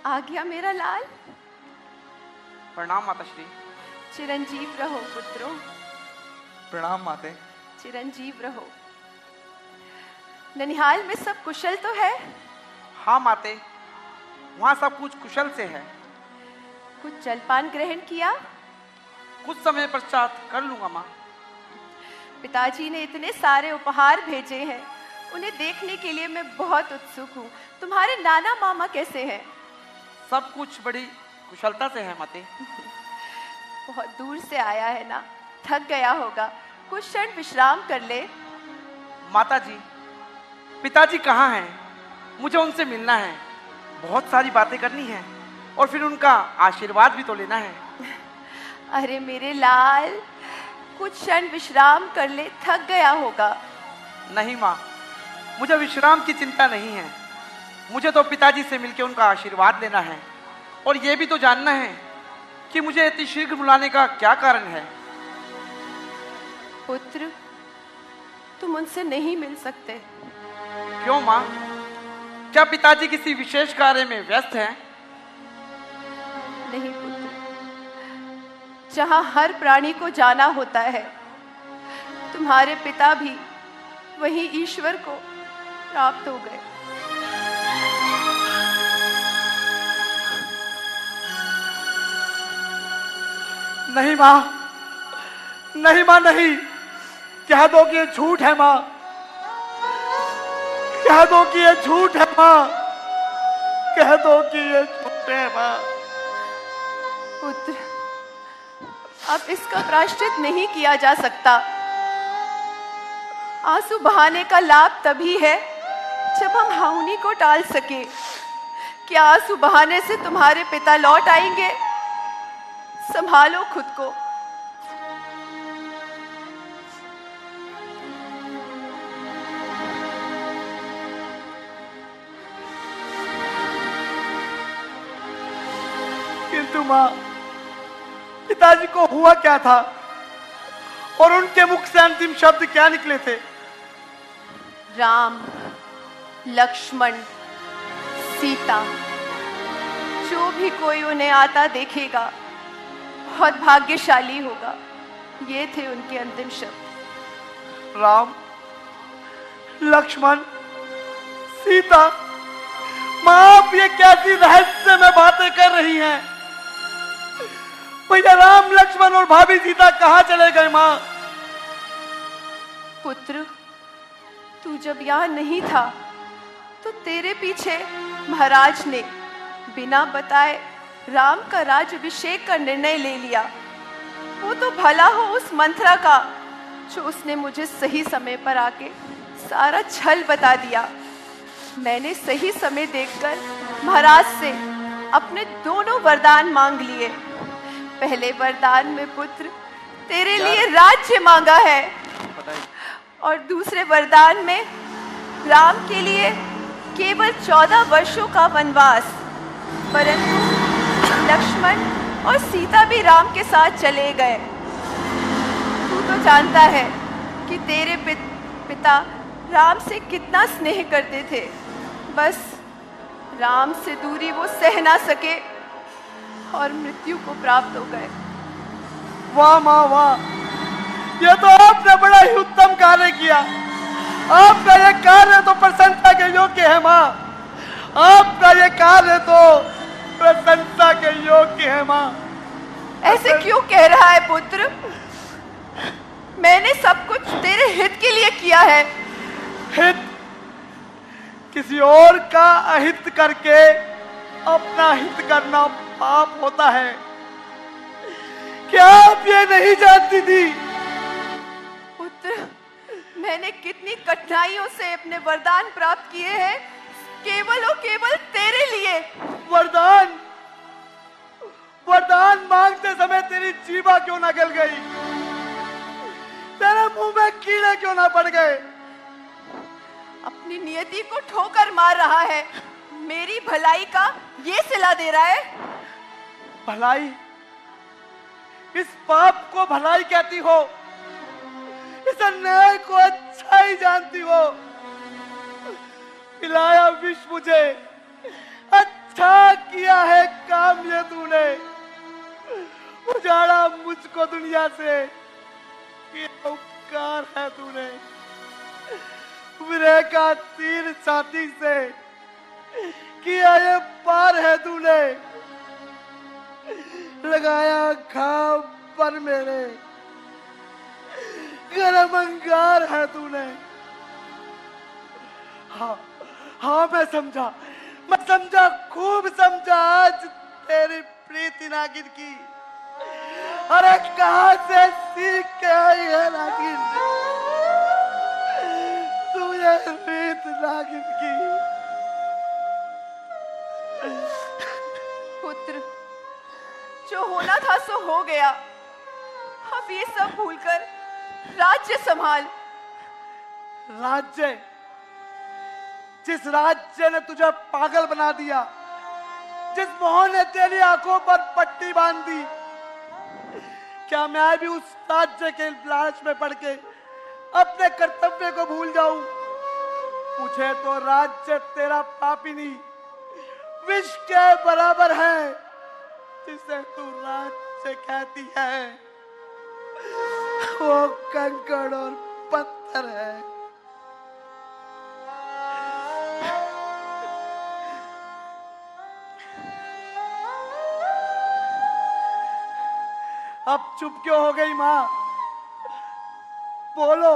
आ गया मेरा लाल। प्रणाम माताश्री। चिरंजीव रहो पुत्रो। प्रणाम माते। चिरंजीव रहो। ननिहाल में सब कुशल तो है? हाँ माते, वहाँ सब कुछ कुशल से है। कुछ जलपान ग्रहण किया? कुछ समय पश्चात कर लूंगा माँ। पिताजी ने इतने सारे उपहार भेजे हैं, उन्हें देखने के लिए मैं बहुत उत्सुक हूँ। तुम्हारे नाना मामा कैसे हैं? सब कुछ बड़ी कुशलता से है माते। बहुत दूर से आया है ना, थक गया होगा, कुछ क्षण विश्राम कर ले। माता जी, पिताजी कहाँ हैं? मुझे उनसे मिलना है, बहुत सारी बातें करनी है और फिर उनका आशीर्वाद भी तो लेना है। अरे मेरे लाल, कुछ क्षण विश्राम कर ले, थक गया होगा। नहीं माँ, मुझे विश्राम की चिंता नहीं है। मुझे तो पिताजी से मिलकर उनका आशीर्वाद लेना है और ये भी तो जानना है कि मुझे इतनी शीघ्र बुलाने का क्या कारण है। पुत्र, तुम उनसे नहीं मिल सकते। क्यों माँ? क्या पिताजी किसी विशेष कार्य में व्यस्त हैं? नहीं पुत्र, जहां हर प्राणी को जाना होता है, तुम्हारे पिता भी वहीं ईश्वर को प्राप्त हो गए। नहीं माँ, नहीं माँ, नहीं। कह दो कि ये झूठ है माँ, कह दो कि ये झूठ है माँ, कह दो कि ये झूठ है माँ। पुत्र, अब इसका प्रायश्चित नहीं किया जा सकता। आंसू बहाने का लाभ तभी है जब हम हाउनी को टाल सके। क्या आंसू बहाने से तुम्हारे पिता लौट आएंगे? संभालो खुद को। किंतु माँ, पिताजी को हुआ क्या था और उनके मुख से अंतिम शब्द क्या निकले थे? राम, लक्ष्मण, सीता, जो भी कोई उन्हें आता देखेगा बहुत भाग्यशाली होगा, ये थे उनके अंतिम शब्द। राम, लक्ष्मण, सीता, माँ आप ये कैसी रहस्यमय बातें कर रही हैं? भैया राम, लक्ष्मण और भाभी सीता कहाँ चले गए माँ? पुत्र, तू जब यहाँ नहीं था तो तेरे पीछे महाराज ने बिना बताए राम का राज्याभिषेक का निर्णय ले लिया। वो तो भला हो उस मंथरा का, जो उसने मुझे सही समय पर आके सारा छल बता दिया। मैंने सही समय देखकर महाराज से अपने दोनों वरदान मांग लिए। पहले वरदान में पुत्र तेरे लिए राज्य मांगा है और दूसरे वरदान में राम के लिए केवल 14 वर्षों का वनवास। परंतु लक्ष्मण और सीता भी राम के साथ चले गए। तू तो जानता है कि तेरे पिता राम से कितना स्नेह करते थे। बस राम से दूरी वो सह ना सके और मृत्यु को प्राप्त हो गए। वाह माँ वाह, ये तो आपने बड़ा ही उत्तम कार्य किया। आपका ये कार्य तो प्रशंसा के योग्य है माँ, आपका ये कार्य तो प्रशंसा के योग्य है माँ। ऐसे क्यों कह रहा है पुत्र? मैंने सब कुछ तेरे हित के लिए किया है। हित? किसी और का अहित करके अपना हित करना पाप होता है। क्या आप ये नहीं जानती थी? पुत्र, मैंने कितनी कठिनाइयों से अपने वरदान प्राप्त किए हैं, केवल और केवल तेरे लिए। वरदान? वरदान मांगते समय तेरी जीवा क्यों न गल गई? तेरे मुंह में कीड़े क्यों ना पड़ गए? अपनी नियति को ठोकर मार रहा है, मेरी भलाई का ये सिला दे रहा है। भलाई? इस पाप को भलाई कहती हो? इस अन्याय को अच्छा ही जानती हो? पिलाया विष मुझे, अच्छा अच्छा किया है काम ये तूने, उजाड़ा मुझको दुनिया से, ये उपकार है तूने। विरह का तीर छाती से किया ये पार है तूने, लगाया घाव पर मेरे गरम अंगार है तूने। हाँ हाँ मैं समझा, खूब समझा आज तेरी प्रीति नागिन की। अरे कहां से सीख के आई है नागिन तू ये प्रीत नागिन की। पुत्र, जो होना था सो हो गया, अब ये सब भूलकर राज्य संभाल। राज्य? जिस राज्य ने तुझे पागल बना दिया, जिस मोह ने तेरी आंखों पर पट्टी बांध दी, क्या मैं भी उस राज्य के लालच में पड़ के अपने कर्तव्य को भूल जाऊं? मुझे तो राज्य तेरा पापिनी विष के बराबर है, जिसे तू राज्य कहती है वो कंकड़ और पत्थर है। अब चुप क्यों हो गई मां? बोलो,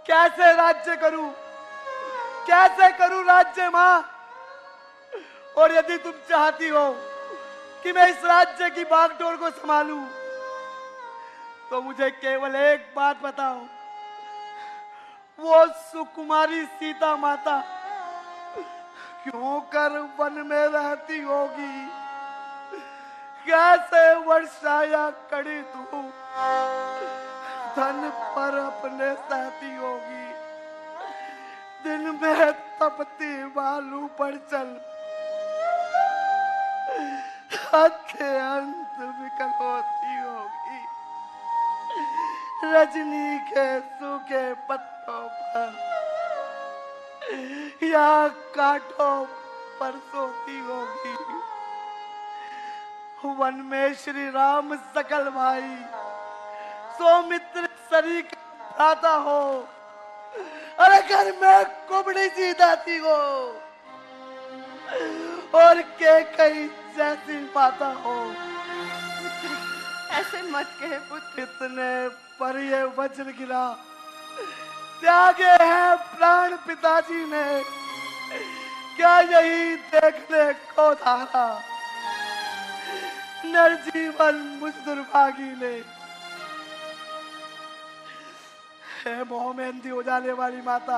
कैसे राज्य करूं, कैसे करूं राज्य मां? और यदि तुम चाहती हो कि मैं इस राज्य की बागडोर को संभालूं, तो मुझे केवल एक बात बताओ, वो सुकुमारी सीता माता क्यों कर वन में रहती होगी? कैसे वर्षा या कड़ी धूप धन पर अपने सहती होगी? दिन में तपती बालू पर चल अंत विकल होती होगी। रजनी के सूखे पत्तों पर या कांटों पर सोती होगी। वन में श्री राम सकल भाई सौमित्र शरीक भ्राता हो, अरे घर में कुबड़ी सी दाती हो और के कई जैसी माता हो। ऐसे मत कहे पुत्र। इतने पर ये वज्र गिरा, त्यागे हैं प्राण पिताजी ने, क्या यही देखने को धारा नरजीवन मुझ दुर्भागी ने। हे मोह में अंधी हो जाने वाली माता,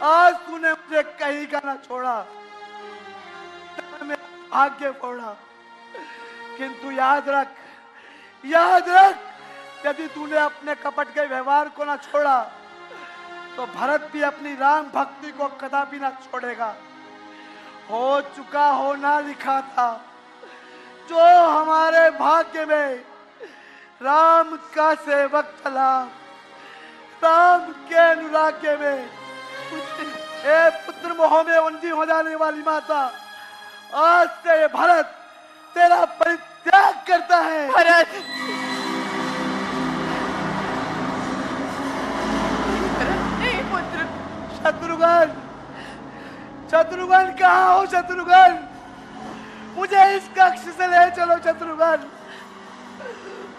आज तूने मुझे कहीं का ना छोड़ा, मैं भाग्य फोड़ा, किंतु याद रख, यदि तूने अपने कपट के व्यवहार को ना छोड़ा, तो भरत भी अपनी राम भक्ति को कदापि ना छोड़ेगा। हो चुका होना लिखा था, जो हमारे भाग्य में राम का सेवक चला, राम के अनुराग्य में। ए पुत्र, मोह में अंधी हो जाने वाली माता, आज से भरत तेरा परित्याग करता है। भरत, नहीं पुत्र। शत्रुघ्न कहाँ हो? शत्रुघ्न, मुझे इस कक्ष से ले चलो। शत्रुघ्न,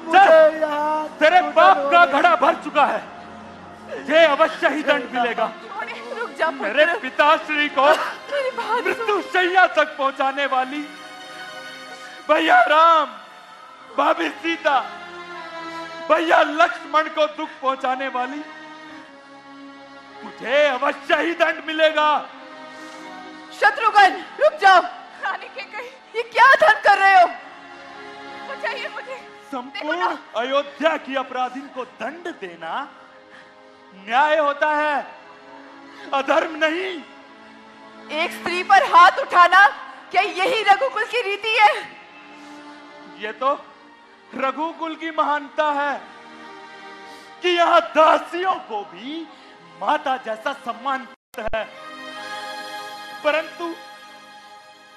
मुझे यहाँ तेरे पाप का घड़ा भर चुका है, ये अवश्य ही दंड मिलेगा। रुक जा पुत्र। मेरे पिताश्री को मृत्यु शैया तक पहुंचाने वाली भैया राम, भाभी सीता, भैया लक्ष्मण को दुख पहुंचाने वाली मुझे अवश्य ही दंड मिलेगा। शत्रुघ्न, रुक जाओ। रानी के कहीं ये क्या धन कर रहे हो? बचाइए मुझे। संपूर्ण अयोध्या की अपराधी को दंड देना न्याय होता है, अधर्म नहीं। एक स्त्री पर हाथ उठाना क्या यही रघुकुल की रीति है? ये तो रघुकुल की महानता है कि यहाँ दासियों को भी माता जैसा सम्मान है, परंतु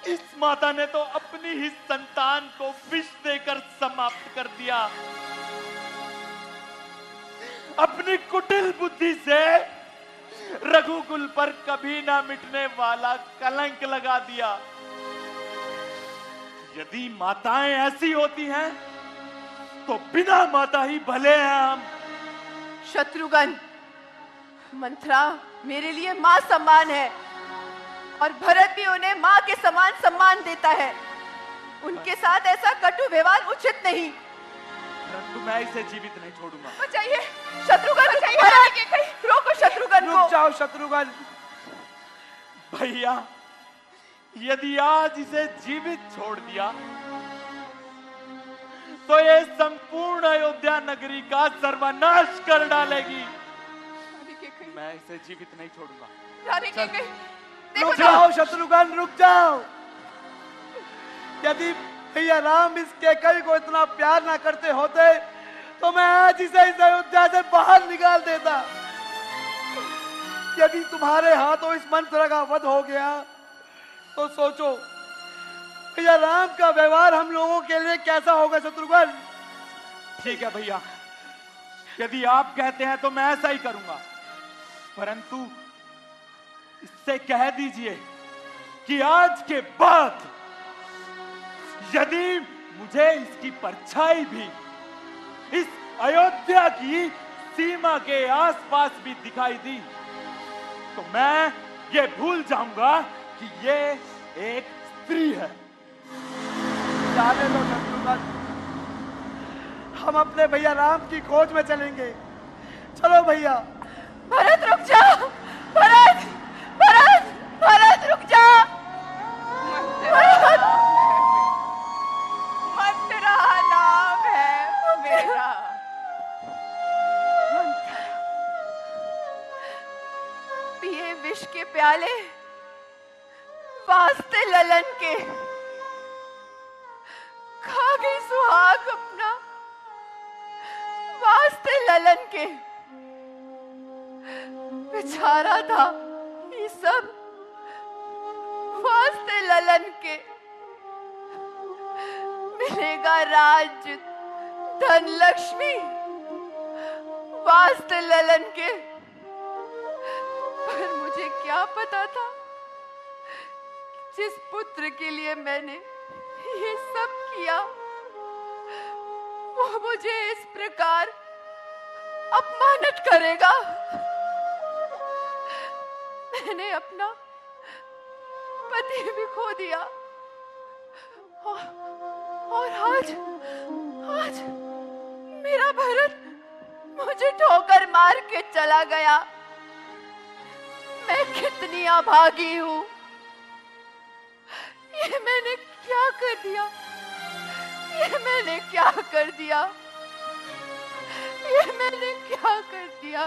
इस माता ने तो अपनी ही संतान को विष देकर समाप्त कर दिया। अपनी कुटिल बुद्धि से रघुकुल पर कभी ना मिटने वाला कलंक लगा दिया। यदि माताएं ऐसी होती हैं तो बिना माता ही भले हैं हम। शत्रुघ्न, मंत्रा मेरे लिए मां समान है और भरत भी उन्हें मां के समान सम्मान देता है। उनके साथ ऐसा कटु व्यवहार उचित नहीं। परंतु मैं इसे जीवित नहीं छोड़ूंगा। बचाइए शत्रुघ्न, बचाइए। रोको शत्रुघ्न को। रुक जाओ शत्रुघ्न। भैया, यदि आज इसे जीवित छोड़ दिया तो ये संपूर्ण अयोध्या नगरी का सर्वनाश कर डालेगी। मैं इसे जीवित नहीं छोड़ूंगा। रुक जाओ शत्रुघ्न, रुक जाओ। यदि भैया राम इस कैकई को इतना प्यार ना करते होते तो मैं आज इसे इस अयोध्या से बाहर निकाल देता। यदि तुम्हारे हाथों इस मंत्र का वध हो गया तो सोचो भैया राम का व्यवहार हम लोगों के लिए कैसा होगा शत्रुघ्न। ठीक है भैया, यदि आप कहते हैं तो मैं ऐसा ही करूंगा, परंतु इससे कह दीजिए कि आज के बाद यदि मुझे इसकी परछाई भी इस अयोध्या की सीमा के आसपास भी दिखाई दी तो मैं ये भूल जाऊंगा कि ये एक स्त्री है। जाने दो शत्रुघ्न, हम अपने भैया राम की खोज में चलेंगे। चलो भैया। भरत रुक जा। भरत, भरत, भरत रुक जा। मंत्रा नाम है वो मेरा। पिए विष के प्याले वास्ते ललन के, खा गई सुहाग अपना वास्ते ललन के। बेचारा था ये सब वास्ते ललन के। मिलेगा राज धन लक्ष्मी वास्ते ललन के। पर मुझे क्या पता था जिस पुत्र के लिए मैंने ये सब किया वो मुझे इस प्रकार अपमानित करेगा। मैंने अपना पति भी खो दिया और आज मेरा भरत मुझे ठोकर मार के चला गया। मैं कितनी अभागी हूं। ये मैंने क्या कर दिया? ये मैंने क्या कर दिया? ये मैंने क्या कर दिया?